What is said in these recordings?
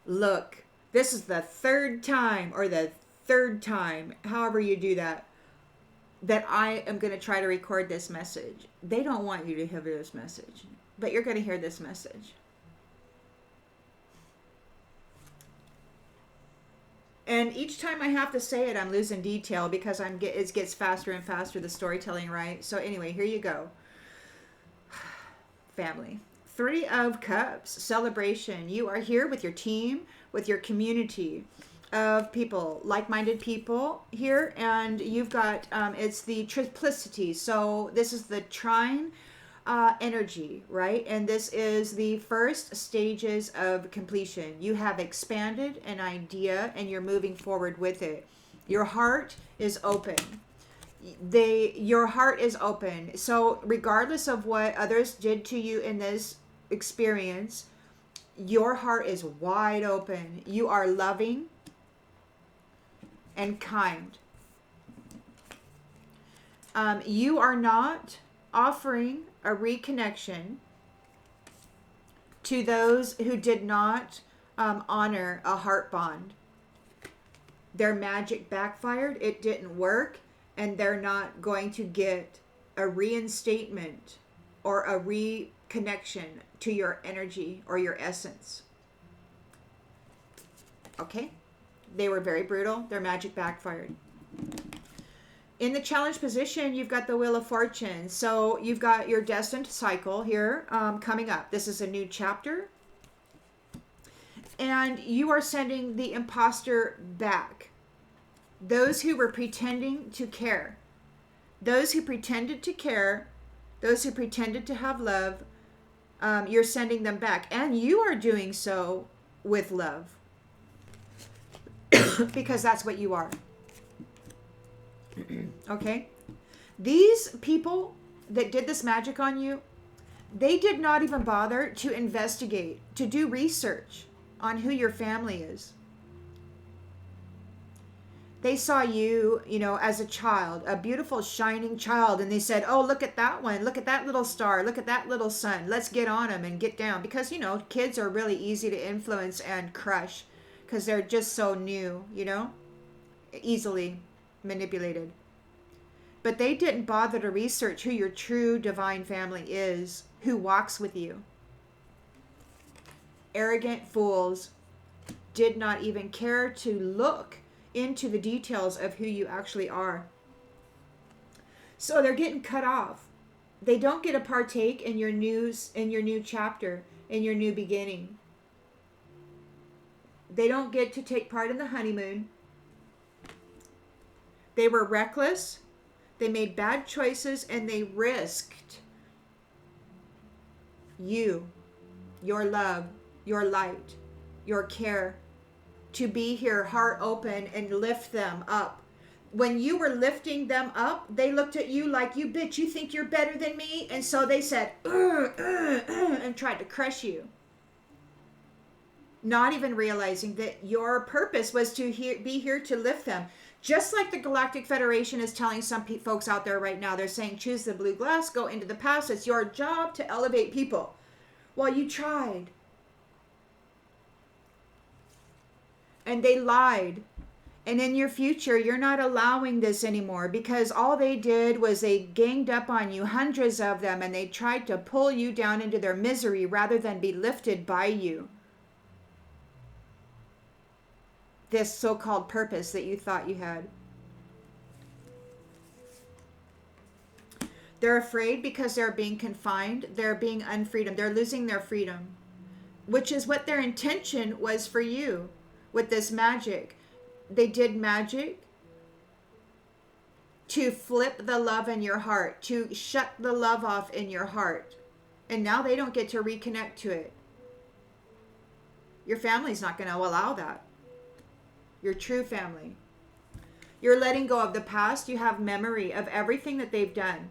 Look, this is the third time, or the third time, however you do that, that I am going to try to record this message. They don't want you to hear this message, but you're going to hear this message. And each time I have to say it, I'm losing detail because it gets faster and faster, the storytelling, right? So anyway, here you go. Family. Three of Cups, celebration. You are here with your team, with your community of people, like-minded people here, and you've got, it's the triplicity. So this is the trine energy, right? And this is the first stages of completion. You have expanded an idea and you're moving forward with it. Your heart is open. Your heart is open. So regardless of what others did to you in this experience, your heart is wide open. You are loving and kind. You are not offering a reconnection to those who did not honor a heart bond. Their magic backfired. It didn't work. And they're not going to get a reinstatement or a reconnection to your energy or your essence. Okay? They were very brutal. Their magic backfired. In the challenge position, you've got the Wheel of Fortune. So you've got your destined cycle here coming up. This is a new chapter. And you are sending the imposter back. Those who were pretending to care. Those who pretended to care. Those who pretended to have love. You're sending them back. And you are doing so with love. Because that's what you are. Okay? These people that did this magic on you, they did not even bother to investigate, to do research on who your family is. They saw you, as a child, a beautiful, shining child, and they said, oh, look at that one. Look at that little star. Look at that little sun. Let's get on them and get down. Because, kids are really easy to influence and crush because they're just so new, easily manipulated. But they didn't bother to research who your true divine family is, who walks with you. Arrogant fools did not even care to look into the details of who you actually are. So they're getting cut off. They don't get to partake in your new chapter, in your new beginning. They don't get to take part in the honeymoon. They were reckless. They made bad choices and they risked you, your love, your light, your care, to be here, heart open, and lift them up. When you were lifting them up, they looked at you like, you bitch, you think you're better than me? And so they said, and tried to crush you. Not even realizing that your purpose was to be here to lift them. Just like the Galactic Federation is telling some folks out there right now, they're saying, choose the blue glass, go into the past. It's your job to elevate people. Well, you tried. And they lied. And in your future, you're not allowing this anymore because all they did was they ganged up on you, hundreds of them, and they tried to pull you down into their misery rather than be lifted by you. This so-called purpose that you thought you had. They're afraid because they're being confined. They're being unfreedom. They're losing their freedom, which is what their intention was for you with this magic. They did magic to flip the love in your heart, to shut the love off in your heart. And now they don't get to reconnect to it. Your family's not going to allow that. Your true family. You're letting go of the past. You have memory of everything that they've done.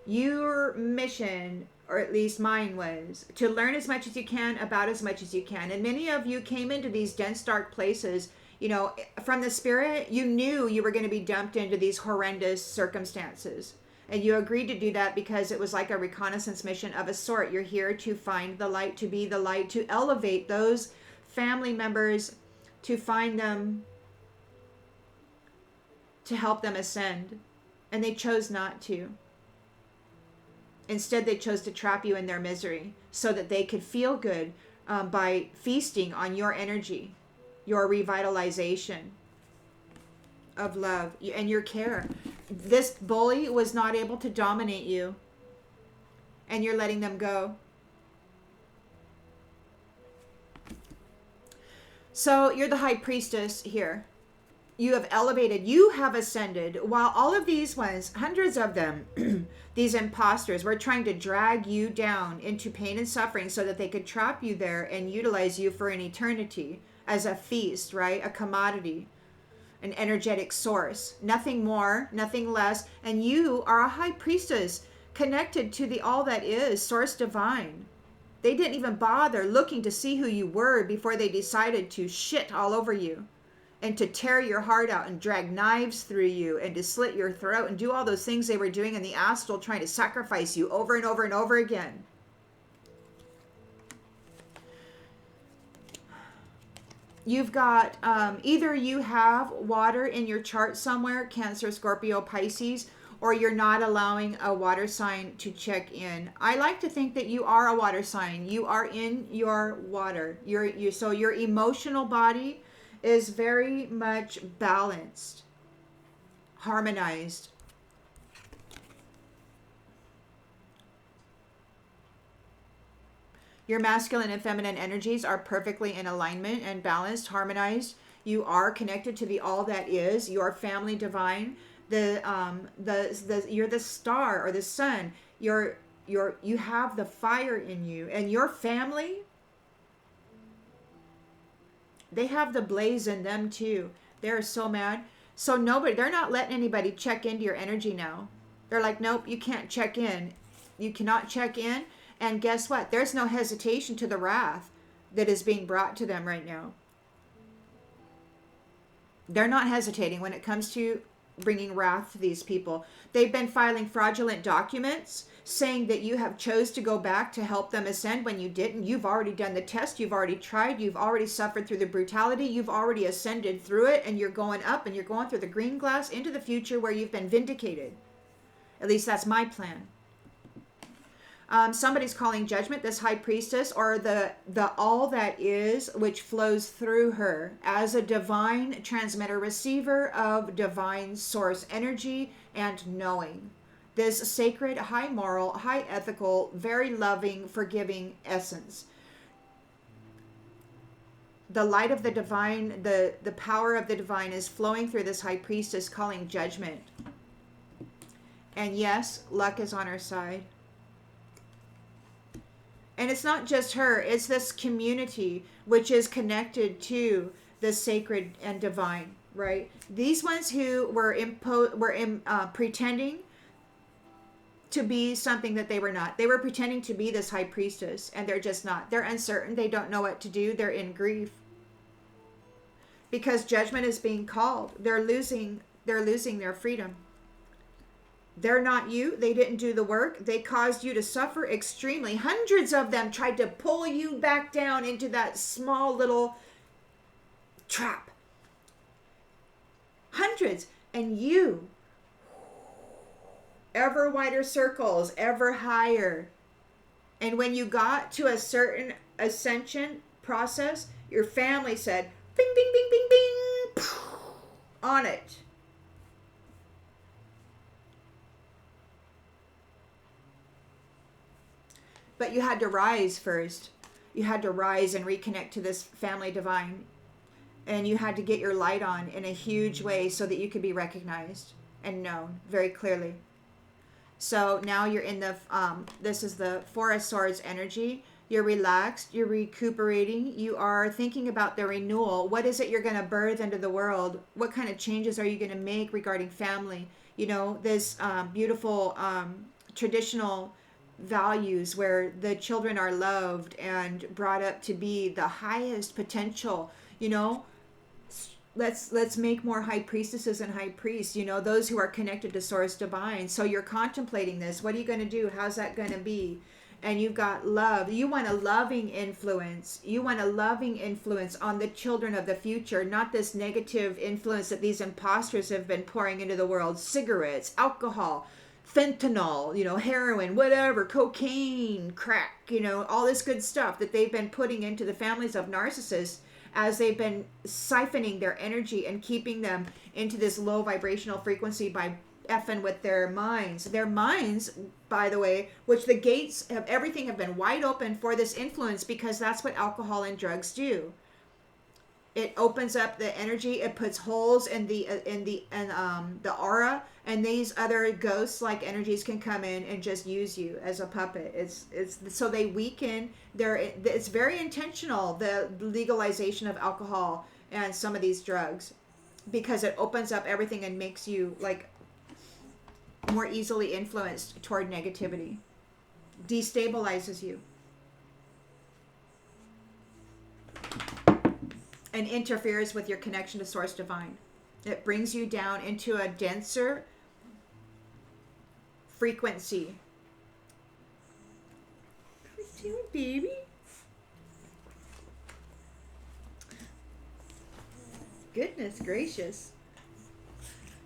Your mission, or at least mine, was to learn as much as you can about as much as you can. And many of you came into these dense, dark places, from the spirit. You knew you were going to be dumped into these horrendous circumstances. And you agreed to do that because it was like a reconnaissance mission of a sort. You're here to find the light, to be the light, to elevate those family members to find them, to help them ascend, and they chose not to. Instead, they chose to trap you in their misery so that they could feel good by feasting on your energy, your revitalization of love and your care. This bully was not able to dominate you, and you're letting them go. So you're the high priestess here. You have elevated, you have ascended, while all of these ones, hundreds of them, these imposters, were trying to drag you down into pain and suffering so that they could trap you there and utilize you for an eternity as a feast, right? A commodity, an energetic source, nothing more, nothing less. And you are a high priestess connected to the all that is, source divine. They didn't even bother looking to see who you were before they decided to shit all over you and to tear your heart out and drag knives through you and to slit your throat and do all those things they were doing in the astral, trying to sacrifice you over and over and over again. You've got, either you have water in your chart somewhere, Cancer, Scorpio, Pisces, or you're not allowing a water sign to check in. I like to think that you are a water sign. You are in your water. So your emotional body is very much balanced, harmonized. Your masculine and feminine energies are perfectly in alignment and balanced, harmonized. You are connected to the all that is, your family divine. You're the star or the sun. You have the fire in you, and your family, they have the blaze in them too. They're so mad. So they're not letting anybody check into your energy now. They're like, nope, you can't check in. You cannot check in. And guess what? There's no hesitation to the wrath that is being brought to them right now. They're not hesitating when it comes to bringing wrath to these people. They've been filing fraudulent documents saying that you have chose to go back to help them ascend when you didn't. You've already done the test. You've already tried. You've already suffered through the brutality. You've already ascended through it, and you're going up and you're going through the green glass into the future where you've been vindicated. At least that's my plan. Somebody's calling judgment, this high priestess, or the all that is, which flows through her as a divine transmitter, receiver of divine source energy and knowing. This sacred, high moral, high ethical, very loving, forgiving essence. The light of the divine, the power of the divine is flowing through this high priestess, calling judgment. And yes, luck is on her side. And it's not just her, it's this community which is connected to the sacred and divine, right? These ones who were pretending to be something that they were not. They were pretending to be this high priestess, and they're just not. They're uncertain. They don't know what to do. They're in grief. Because judgment is being called. They're losing their freedom. They're not you. They didn't do the work. They caused you to suffer extremely. Hundreds of them tried to pull you back down into that small little trap. Hundreds. And you, ever wider circles, ever higher. And when you got to a certain ascension process, your family said, bing, bing, bing, bing, bing, on it. But you had to rise first. You had to rise and reconnect to this family divine. And you had to get your light on in a huge way so that you could be recognized and known very clearly. So now you're in the, this is the Four of Swords energy. You're relaxed. You're recuperating. You are thinking about the renewal. What is it you're going to birth into the world? What kind of changes are you going to make regarding family? You know, this beautiful traditional values where the children are loved and brought up to be the highest potential. You know, let's make more high priestesses and high priests, you know, those who are connected to source divine. So you're contemplating this. What are you going to do? How's that going to be? and you've got love. You want a loving influence. You want a loving influence on the children of the future, not this negative influence that these imposters have been pouring into the world. Cigarettes, alcohol, fentanyl, heroin, whatever, cocaine, crack, all this good stuff that they've been putting into the families of narcissists as they've been siphoning their energy and keeping them into this low vibrational frequency by effing with their minds. Their minds, by the way, which the gates of everything have been wide open for this influence, because that's what alcohol and drugs do. It opens up the energy. It puts holes in the aura, and these other ghost-like energies can come in and just use you as a puppet. It's so they weaken their. It's very intentional, the legalization of alcohol and some of these drugs, because it opens up everything and makes you like more easily influenced toward negativity, destabilizes you, and interferes with your connection to Source Divine. It brings you down into a denser frequency. What are you doing, baby? Goodness gracious.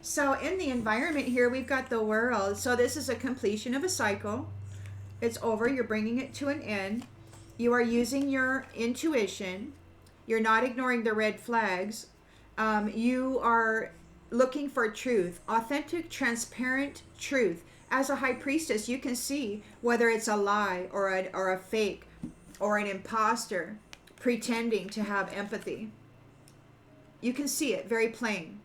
So in the environment here, we've got the world. So this is a completion of a cycle. It's over. You're bringing it to an end. You are using your intuition. You're not ignoring the red flags. You are looking for truth, authentic, transparent truth. As a high priestess, you can see whether it's a lie or a fake or an imposter pretending to have empathy. You can see it very plain.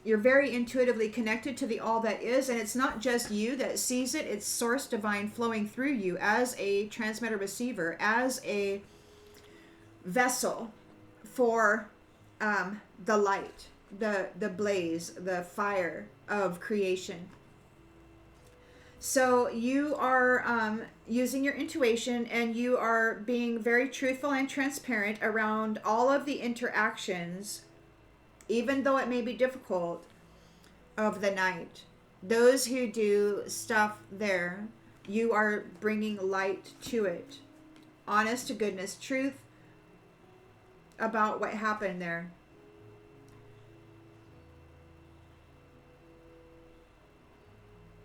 You're very intuitively connected to the all that is, and it's not just you that sees it. It's Source Divine flowing through you as a transmitter receiver, as a vessel for the light, the blaze, the fire of creation. So you are using your intuition, and you are being very truthful and transparent around all of the interactions, even though it may be difficult, of the night. Those who do stuff there, you are bringing light to it. Honest to goodness truth about what happened there.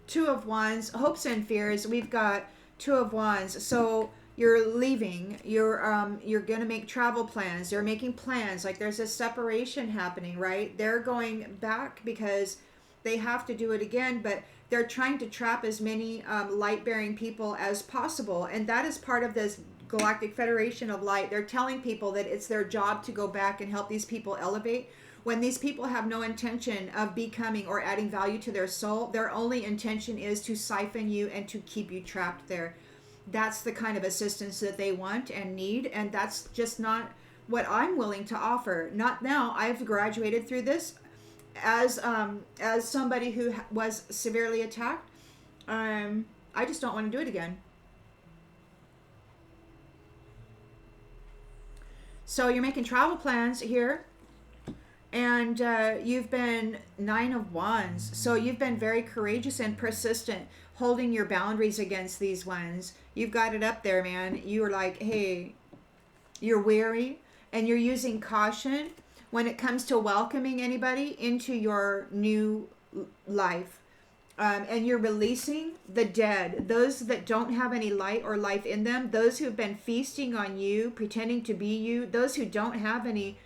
Two of Wands, hopes and fears. We've got Two of Wands. So you're leaving. You're going to make travel plans. You're making plans. Like there's a separation happening, right? They're going back because they have to do it again, but they're trying to trap as many light-bearing people as possible. And that is part of this Galactic Federation of Light. They're telling people that it's their job to go back and help these people elevate, when these people have no intention of becoming or adding value to their soul. Their only intention is to siphon you and to keep you trapped there. That's the kind of assistance that they want and need, and that's just not what I'm willing to offer. Not now. I've graduated through this as somebody who was severely attacked. I just don't want to do it again. So you're making travel plans here. And you've been 9 of Wands. So you've been very courageous and persistent, holding your boundaries against these ones. You've got it up there, man. You're like, hey, you're wary, and you're using caution when it comes to welcoming anybody into your new life. And you're releasing the dead, those that don't have any light or life in them, those who've been feasting on you, pretending to be you, those who don't have any.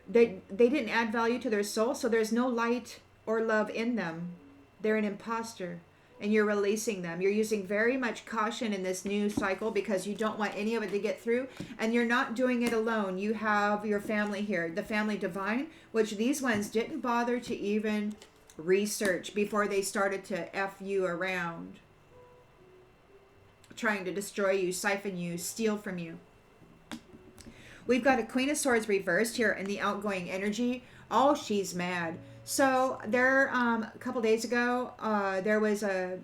They didn't add value to their soul, so there's no light or love in them. They're an imposter, and you're releasing them. You're using very much caution in this new cycle because you don't want any of it to get through, and you're not doing it alone. You have your family here, the family divine, which these ones didn't bother to even research before they started to F you around, trying to destroy you, siphon you, steal from you. We've got a Queen of Swords reversed here in the outgoing energy. Oh, she's mad. So there, a couple days ago, there was a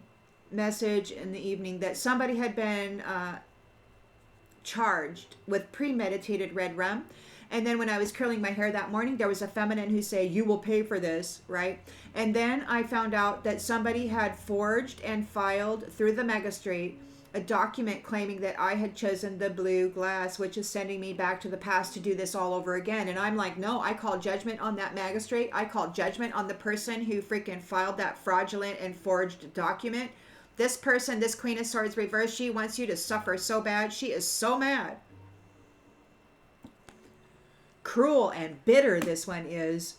message in the evening that somebody had been charged with premeditated red rum. And then when I was curling my hair that morning, there was a feminine who said, you will pay for this, right? And then I found out that somebody had forged and filed through the magistrate a document claiming that I had chosen the blue glass, which is sending me back to the past to do this all over again. And I'm like, no, I call judgment on that magistrate. I call judgment on the person who freaking filed that fraudulent and forged document. This person, this Queen of Swords reverse, she wants you to suffer so bad. She is so mad. Cruel and bitter this one is,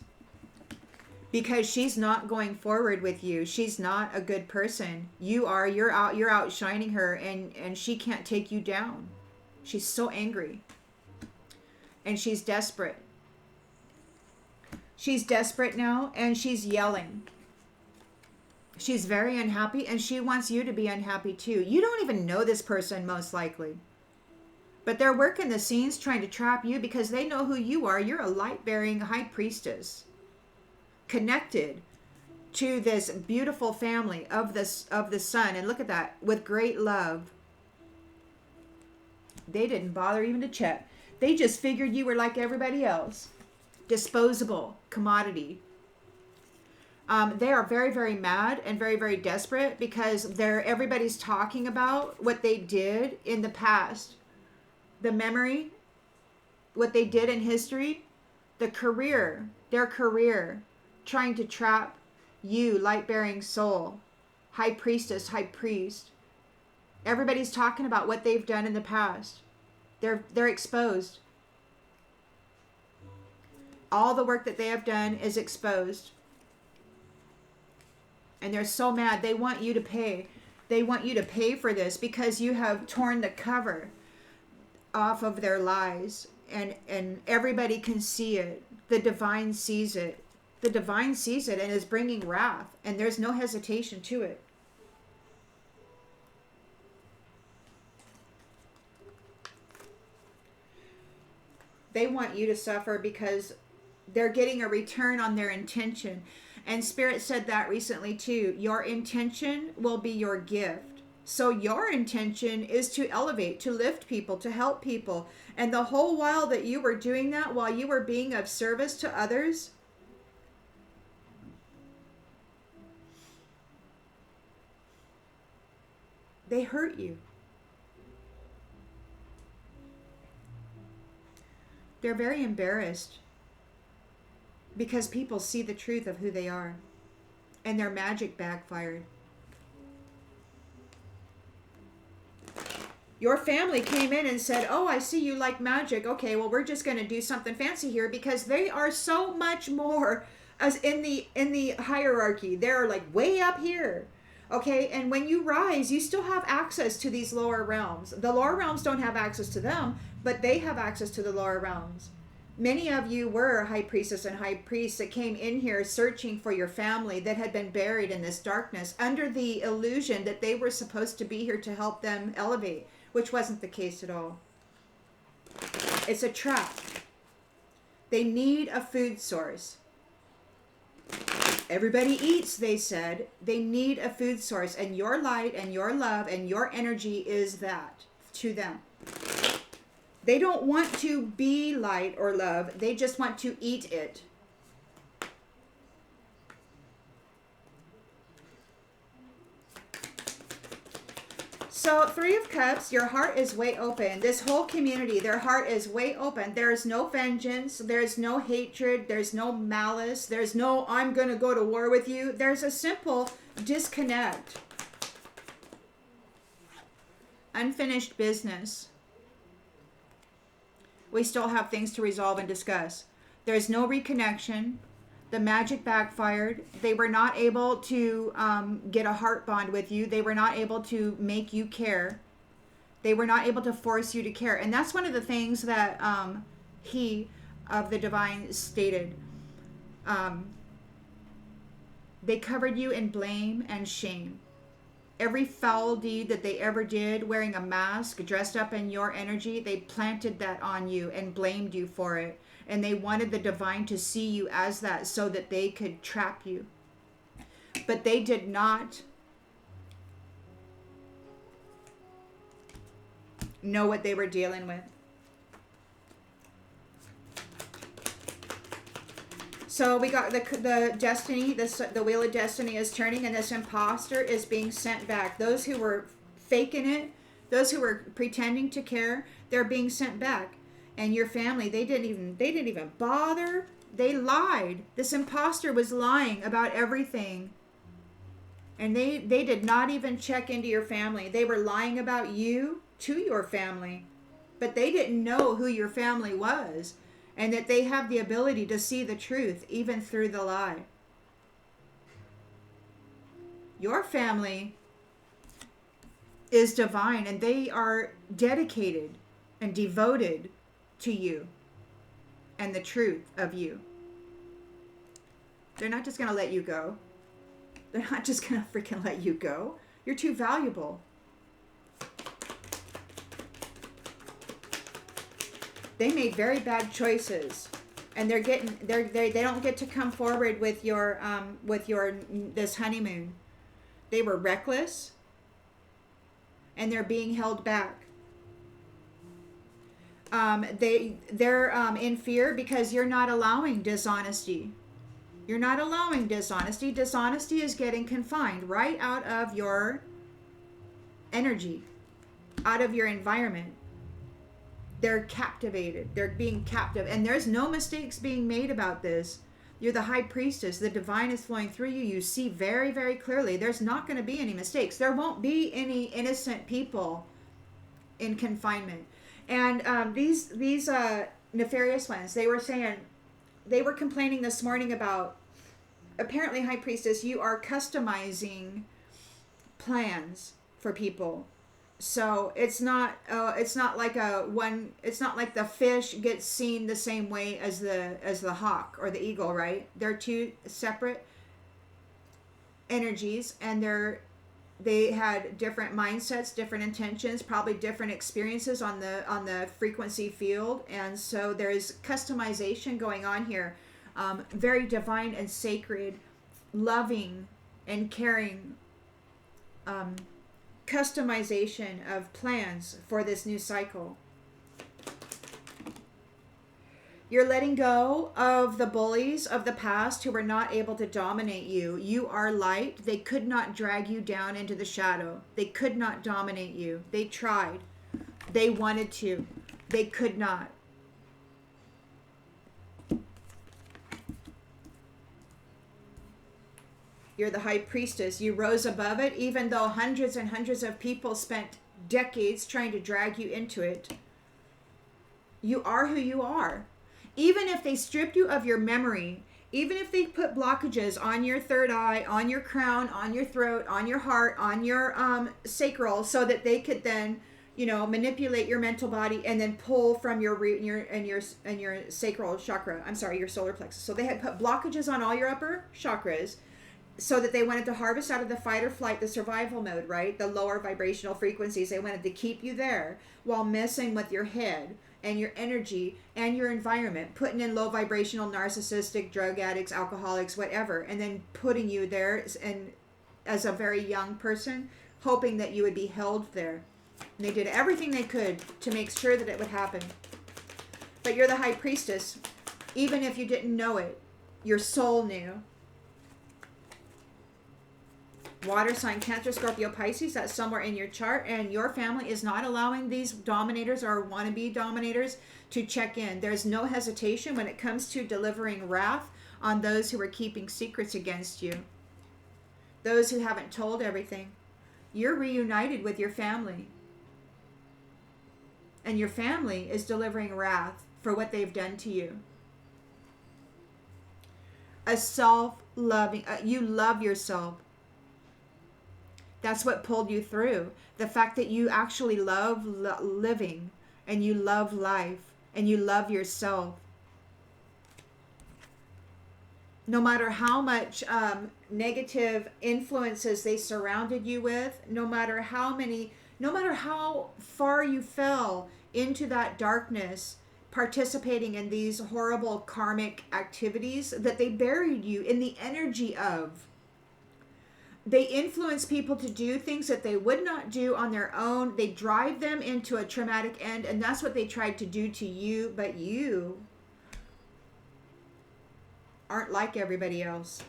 because she's not going forward with you. She's not a good person. You're outshining her, and she can't take you down. She's so angry. And she's desperate. She's desperate now, and she's yelling. She's very unhappy, and she wants you to be unhappy too. You don't even know this person, most likely. But they're working the scenes trying to trap you because they know who you are. You're a light-bearing high priestess, connected to this beautiful family of the sun. And look at that, with great love. They didn't bother even to check. They just figured you were like everybody else. Disposable commodity. They are very, very mad and very, very desperate because everybody's talking about what they did in the past. The memory, what they did in history, their career, trying to trap you, light-bearing soul, high priestess, high priest. Everybody's talking about what they've done in the past. They're exposed. All the work that they have done is exposed. And they're so mad. They want you to pay. They want you to pay for this because you have torn the cover off of their lies, and everybody can see it. The divine sees it. The divine sees it and is bringing wrath, and there's no hesitation to it. They want you to suffer because they're getting a return on their intention. And Spirit said that recently too. Your intention will be your gift. So your intention is to elevate, to lift people, to help people. And the whole while that you were doing that, while you were being of service to others, they hurt you. They're very embarrassed because people see the truth of who they are, and their magic backfired. Your family came in and said, oh, I see you like magic. Okay, well, we're just going to do something fancy here, because they are so much more as in the hierarchy. They're like way up here. Okay, and when you rise, you still have access to these lower realms. The lower realms don't have access to them, but they have access to the lower realms. Many of you were high priestess and high priest that came in here searching for your family that had been buried in this darkness under the illusion that they were supposed to be here to help them elevate, which wasn't the case at all. It's a trap. They need a food source. Everybody eats, they said. They need a food source, and your light and your love and your energy is that to them. They don't want to be light or love. They just want to eat it. So, Three of Cups, your heart is way open. This whole community, their heart is way open. There is no vengeance. There's no hatred. There's no malice. There's no, I'm going to go to war with you. There's a simple disconnect. Unfinished business. We still have things to resolve and discuss. There's no reconnection. The magic backfired. They were not able to get a heart bond with you. They were not able to make you care. They were not able to force you to care. And that's one of the things that he of the divine stated. They covered you in blame and shame. Every foul deed that they ever did, wearing a mask, dressed up in your energy, they planted that on you and blamed you for it. And they wanted the divine to see you as that so that they could trap you. But they did not know what they were dealing with. So we got the destiny, the wheel of destiny is turning, and this imposter is being sent back. Those who were faking it, Those who were pretending to care, they're being sent back. And your family, they didn't even bother. They lied. This imposter was lying about everything. And they did not even check into your family. They were lying about you to your family. But they didn't know who your family was, and that they have the ability to see the truth even through the lie. Your family is divine, and they are dedicated and devoted to you and the truth of you. They're not just going to let you go. They're not just going to freaking let you go. You're too valuable. They made very bad choices, and they don't get to come forward with your this honeymoon. They were reckless, and they're being held back. They're in fear because you're not allowing dishonesty. You're not allowing dishonesty. Dishonesty is getting confined right out of your energy, out of your environment. They're captivated. They're being captive. And there's no mistakes being made about this. You're the high priestess. The divine is flowing through you. You see very, very clearly. There's not going to be any mistakes. There won't be any innocent people in confinement. And these nefarious ones, they were complaining this morning about, apparently, high priestess, you are customizing plans for people. So it's not like the fish gets seen the same way as the hawk or the eagle, right? They're two separate energies, and they had different mindsets, different intentions, probably different experiences on the frequency field, and so there's customization going on here. Very divine and sacred, loving and caring customization of plans for this new cycle. You're letting go of the bullies of the past who were not able to dominate you. You are light. They could not drag you down into the shadow. They could not dominate you. They tried. They wanted to. They could not. You're the high priestess. You rose above it, even though hundreds and hundreds of people spent decades trying to drag you into it. You are who you are. Even if they stripped you of your memory, even if they put blockages on your third eye, on your crown, on your throat, on your heart, on your sacral, so that they could then, manipulate your mental body and then pull from your root and your sacral chakra. I'm sorry, your solar plexus. So they had put blockages on all your upper chakras, so that they wanted to harvest out of the fight or flight, the survival mode, right? The lower vibrational frequencies. They wanted to keep you there while messing with your head and your energy and your environment, putting in low vibrational, narcissistic, drug addicts, alcoholics, whatever, and then putting you there and as a very young person, hoping that you would be held there. And they did everything they could to make sure that it would happen. But you're the high priestess. Even if you didn't know it, your soul knew. Water sign, Cancer, Scorpio, Pisces, that's somewhere in your chart, and your family is not allowing these dominators or wannabe dominators to check in. There's no hesitation when it comes to delivering wrath on those who are keeping secrets against you. Those who haven't told everything. You're reunited with your family. And your family is delivering wrath for what they've done to you. A self-loving, you love yourself. That's what pulled you through. The fact that you actually love living, and you love life, and you love yourself. No matter how much negative influences they surrounded you with, no matter how far you fell into that darkness, participating in these horrible karmic activities that they buried you in the energy of. They influence people to do things that they would not do on their own. They drive them into a traumatic end, and that's what they tried to do to you, but you aren't like everybody else.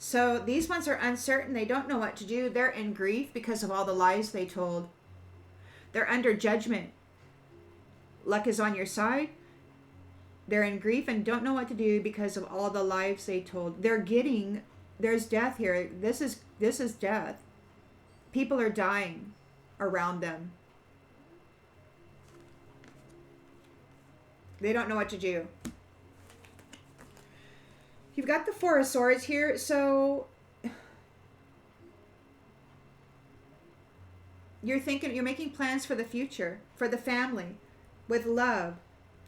So these ones are uncertain. They don't know what to do. They're in grief because of all the lies they told. They're under judgment. Luck is on your side. They're in grief and don't know what to do because of all the lies they told. There's death here. This is death. People are dying around them. They don't know what to do. You've got the Four of Swords here, so you're making plans for the future, for the family, with love.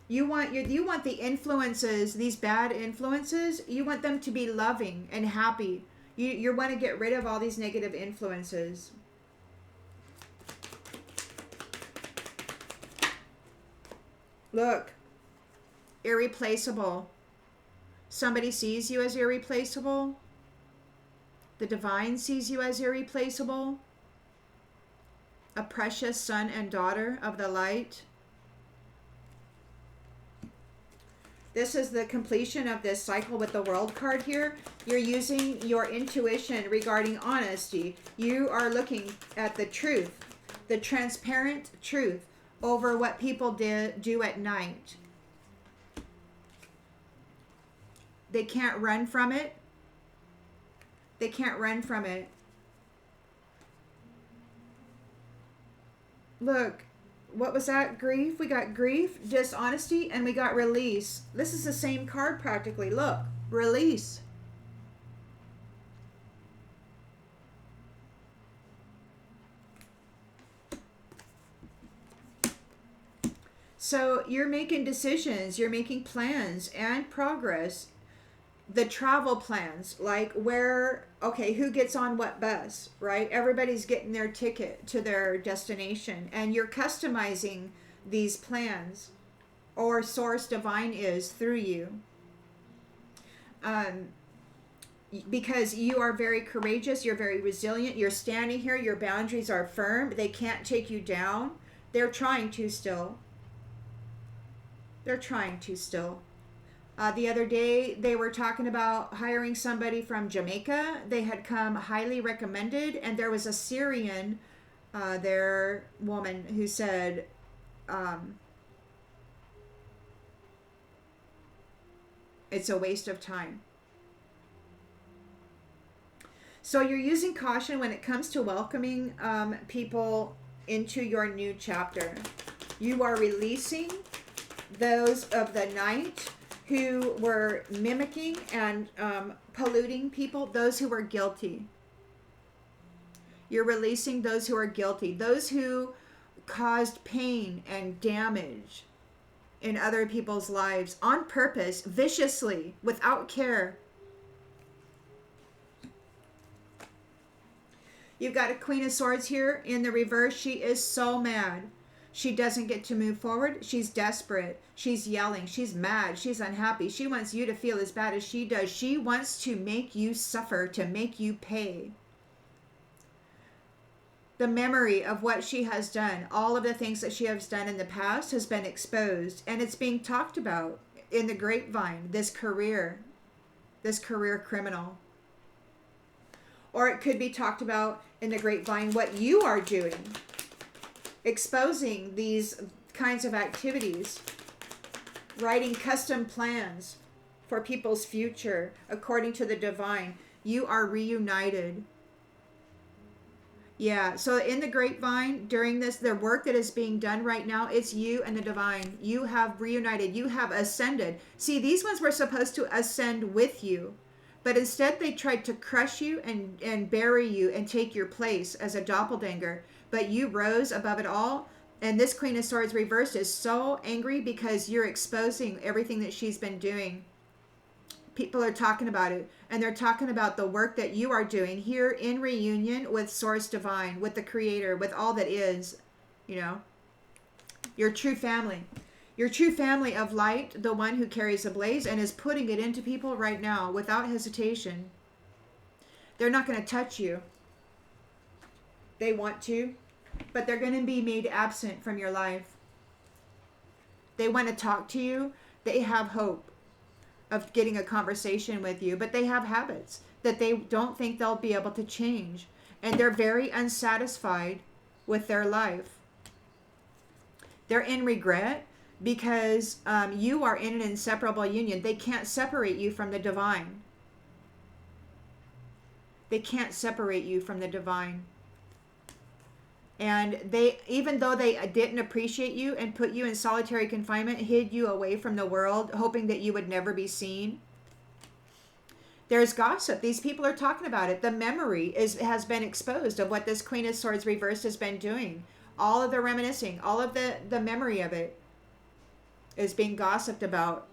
You want the influences, these bad influences, you want them to be loving and happy. You want to get rid of all these negative influences. Look, irreplaceable. Somebody sees you as irreplaceable. The divine sees you as irreplaceable. A precious son and daughter of the light. This is the completion of this cycle with the World card here. You're using your intuition regarding honesty. You are looking at the truth, the transparent truth over what people do at night. They can't run from it. They can't run from it. Look, what was that? Grief. We got grief, dishonesty, and we got release. This is the same card practically. Look, release. So you're making decisions, you're making plans and progress. The travel plans, like who gets on what bus, right? Everybody's getting their ticket to their destination, and you're customizing these plans, or Source Divine is through you. Because you are very courageous, you're very resilient, you're standing here, your boundaries are firm, they can't take you down. They're trying to still. They're trying to still. The other day, they were talking about hiring somebody from Jamaica. They had come highly recommended, and there was a Syrian, their woman, who said, it's a waste of time. So you're using caution when it comes to welcoming people into your new chapter. You are releasing those of the night who were mimicking and polluting people, those who were guilty. You're releasing those who are guilty, those who caused pain and damage in other people's lives on purpose, viciously, without care. You've got a Queen of Swords here in the reverse. She is so mad. She doesn't get to move forward. She's desperate. She's yelling. She's mad. She's unhappy. She wants you to feel as bad as she does. She wants to make you suffer, to make you pay. The memory of what she has done, all of the things that she has done in the past, has been exposed, and it's being talked about in the grapevine, this career criminal. Or it could be talked about in the grapevine what you are doing, exposing these kinds of activities, writing custom plans for people's future according to the divine. You are reunited. Yeah, so in the grapevine, during this, the work that is being done right now, it's you and the divine. You have reunited. You have ascended. See, these ones were supposed to ascend with you, but instead they tried to crush you and bury you and take your place as a doppelganger. But you rose above it all. And this Queen of Swords reversed is so angry because you're exposing everything that she's been doing. People are talking about it, and they're talking about the work that you are doing here in reunion with Source Divine, with the Creator, with all that is, your true family. Your true family of light, the one who carries a blaze and is putting it into people right now without hesitation. They're not going to touch you. They want to, but they're going to be made absent from your life. They want to talk to you. They have hope. of getting a conversation with you, but they have habits that they don't think they'll be able to change. And they're very unsatisfied with their life. They're in regret because you are in an inseparable union. They can't separate you from the divine. They can't separate you from the divine. And they, even though they didn't appreciate you and put you in solitary confinement, hid you away from the world, hoping that you would never be seen. There's gossip. These people are talking about it. The memory has been exposed of what this Queen of Swords reversed has been doing. All of the reminiscing, all of the memory of it is being gossiped about.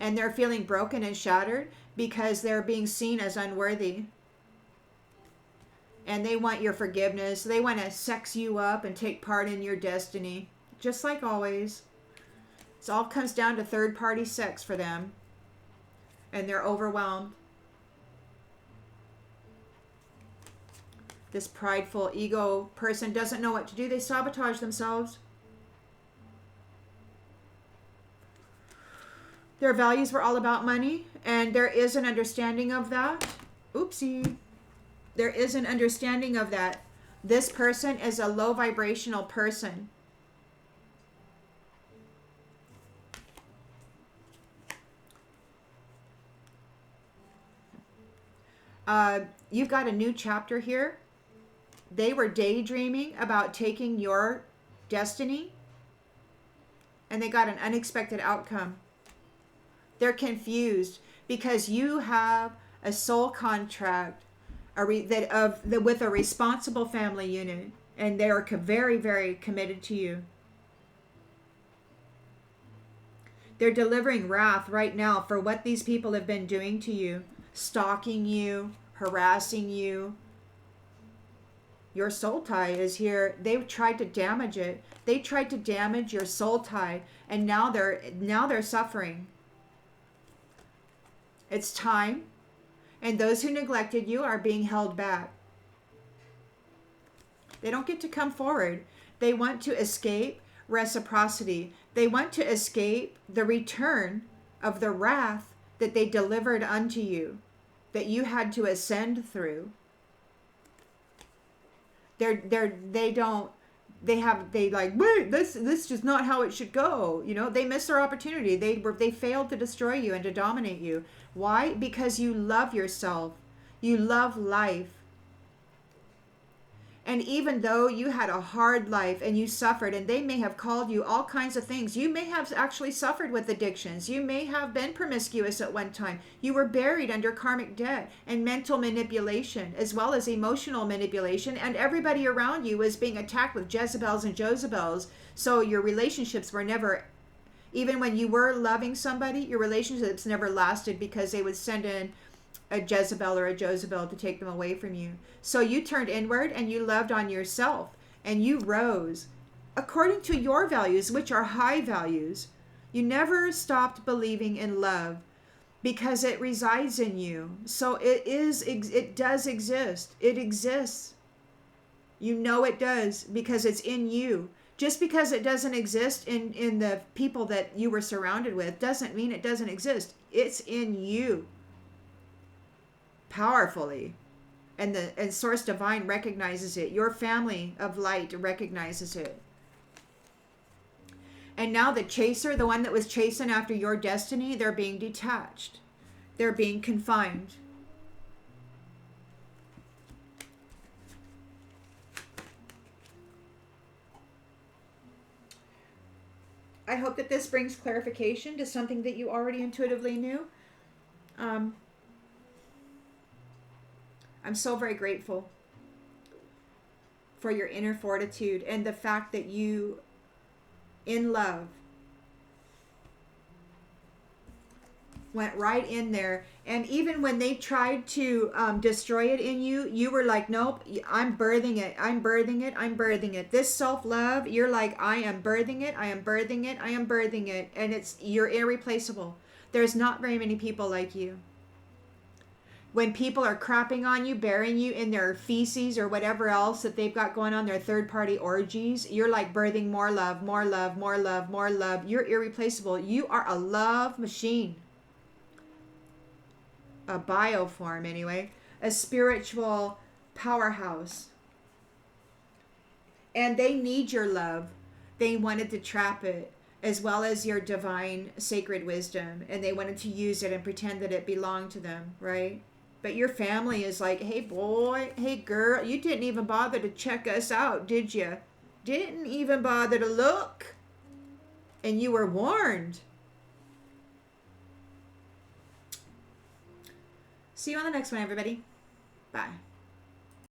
And they're feeling broken and shattered because they're being seen as unworthy. And they want your forgiveness. They want to sex you up and take part in your destiny. Just like always. It all comes down to third-party sex for them. And they're overwhelmed. This prideful ego person doesn't know what to do. They sabotage themselves. Their values were all about money. And there is an understanding of that. Oopsie. There is an understanding of that. This person is a low vibrational person. You've got a new chapter here. They were daydreaming about taking your destiny, and they got an unexpected outcome. They're confused because you have a soul contract with a responsible family unit, and they are very, very committed to you. They're delivering wrath right now for what these people have been doing to you, stalking you, harassing you. Your soul tie is here. They've tried to damage it. They tried to damage your soul tie, and now they're suffering. It's time. And those who neglected you are being held back. They don't get to come forward. They want to escape reciprocity. They want to escape the return of the wrath that they delivered unto you, that you had to ascend through. They like, wait, this is not how it should go. You know, they missed their opportunity. They failed to destroy you and to dominate you. Why? Because you love yourself. You love life. And even though you had a hard life and you suffered, and they may have called you all kinds of things, you may have actually suffered with addictions. You may have been promiscuous at one time. You were buried under karmic debt and mental manipulation, as well as emotional manipulation. And everybody around you was being attacked with Jezebels and Jezebels. So your relationships were never, even when you were loving somebody, your relationships never lasted because they would send in a Jezebel or a Jezebel to take them away from you. So you turned inward and you loved on yourself, and you rose according to your values, which are high values. You never stopped believing in love because it resides in you. So it does exist. It exists. You know it does because it's in you. Just because it doesn't exist in the people that you were surrounded with doesn't mean it doesn't exist. It's in you. Powerfully. And Source Divine recognizes it. Your family of light recognizes it. And now the chaser, the one that was chasing after your destiny, they're being detached. They're being confined. I hope that this brings clarification to something that you already intuitively knew. I'm so very grateful for your inner fortitude and the fact that you, in love, went right in there. And even when they tried to destroy it in you, you were like, nope, I'm birthing it. I'm birthing it. I'm birthing it. This self-love, you're like, I am birthing it. I am birthing it. I am birthing it. And you're irreplaceable. There's not very many people like you. When people are crapping on you, burying you in their feces or whatever else that they've got going on, their third-party orgies, you're like birthing more love, more love, more love, more love. You're irreplaceable. You are a love machine. a bioform anyway, a spiritual powerhouse. And they need your love. They wanted to trap it, as well as your divine sacred wisdom. And they wanted to use it and pretend that it belonged to them, right? But your family is like, hey boy, hey girl, you didn't even bother to check us out, did you? Didn't even bother to look. And you were warned. See you on the next one, everybody. Bye.